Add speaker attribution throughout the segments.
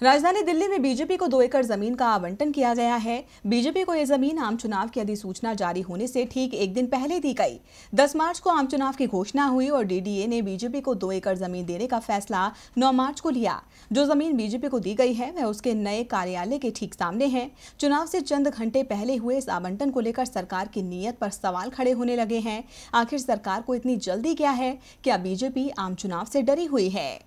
Speaker 1: राजधानी दिल्ली में बीजेपी को 2 एकड़ जमीन का आवंटन किया गया है। बीजेपी को यह जमीन आम चुनाव की अधिसूचना जारी होने से ठीक एक दिन पहले दी गई। 10 मार्च को आम चुनाव की घोषणा हुई और डीडीए ने बीजेपी को 2 एकड़ जमीन देने का फैसला 9 मार्च को लिया। जो जमीन बीजेपी को दी गई है वह उसके नए कार्यालय के ठीक सामने है। चुनाव से चंद घंटे पहले हुए इस आवंटन को लेकर सरकार की नीयत पर सवाल खड़े होने लगे हैं। आखिर सरकार को इतनी जल्दी क्या है? क्या बीजेपी आम चुनाव से डरी हुई है?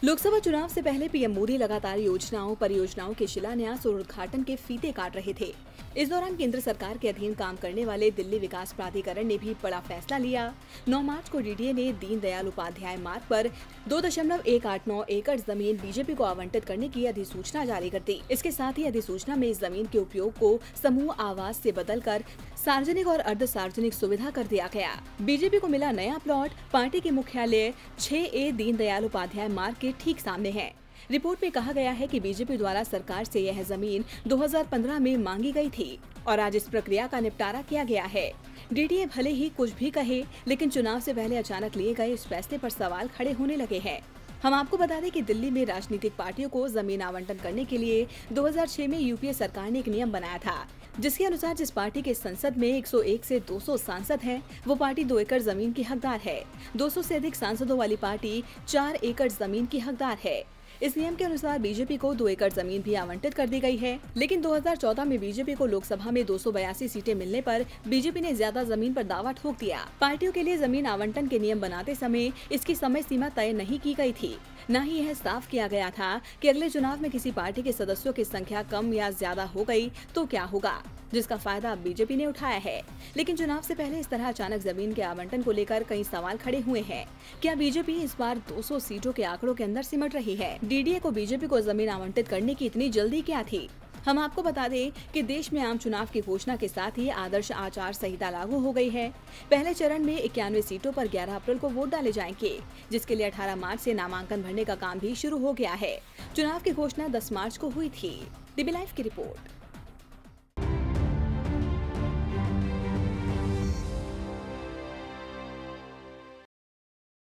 Speaker 1: लोकसभा चुनाव से पहले पीएम मोदी लगातार योजनाओं परियोजनाओं के शिलान्यास और उद्घाटन के फीते काट रहे थे। इस दौरान केंद्र सरकार के अधीन काम करने वाले दिल्ली विकास प्राधिकरण ने भी बड़ा फैसला लिया। 9 मार्च को डीडीए ने दीनदयाल उपाध्याय मार्ग पर 2.189 एकड़ जमीन बीजेपी को आवंटित करने की अधिसूचना जारी कर दी। इसके साथ ही अधिसूचना में इस जमीन के उपयोग को समूह आवास से बदलकर सार्वजनिक और अर्ध सार्वजनिक सुविधा कर दिया गया। बीजेपी को मिला नया प्लॉट पार्टी के मुख्यालय 6A दीनदयाल उपाध्याय मार्ग के ठीक सामने है। रिपोर्ट में कहा गया है कि बीजेपी द्वारा सरकार से यह जमीन 2015 में मांगी गई थी और आज इस प्रक्रिया का निपटारा किया गया है। डीडीए भले ही कुछ भी कहे, लेकिन चुनाव से पहले अचानक लिए गए इस फैसले पर सवाल खड़े होने लगे हैं। हम आपको बता दें कि दिल्ली में राजनीतिक पार्टियों को जमीन आवंटन करने के लिए 2006 में यूपीए सरकार ने एक नियम बनाया था, जिसके अनुसार जिस पार्टी के संसद में 101 से 200 सांसद हैं, वो पार्टी 2 एकड़ जमीन की हकदार है। 200 से अधिक सांसदों वाली पार्टी 4 एकड़ जमीन की हकदार है। इस नियम के अनुसार बीजेपी को 2 एकड़ जमीन भी आवंटित कर दी गई है, लेकिन 2014 में बीजेपी को लोकसभा में 282 सीटें मिलने पर बीजेपी ने ज्यादा जमीन पर दावा ठोक दिया। पार्टियों के लिए जमीन आवंटन के नियम बनाते समय इसकी समय सीमा तय नहीं की गई थी। न ही यह साफ किया गया था कि अगले चुनाव में किसी पार्टी के सदस्यों की संख्या कम या ज्यादा हो गई तो क्या होगा, जिसका फायदा अब बीजेपी ने उठाया है। लेकिन चुनाव से पहले इस तरह अचानक जमीन के आवंटन को लेकर कई सवाल खड़े हुए हैं। क्या बीजेपी इस बार 200 सीटों के आंकड़ों के अंदर सिमट रही है? डीडीए को बीजेपी को जमीन आवंटित करने की इतनी जल्दी क्या थी? हम आपको बता दें कि देश में आम चुनाव की घोषणा के साथ ही आदर्श आचार संहिता लागू हो गई है। पहले चरण में 91 सीटों पर 11 अप्रैल को वोट डाले जाएंगे, जिसके लिए 18 मार्च से नामांकन भरने का काम भी शुरू हो गया है। चुनाव की घोषणा 10 मार्च को हुई थी। डीबी लाइव की रिपोर्ट।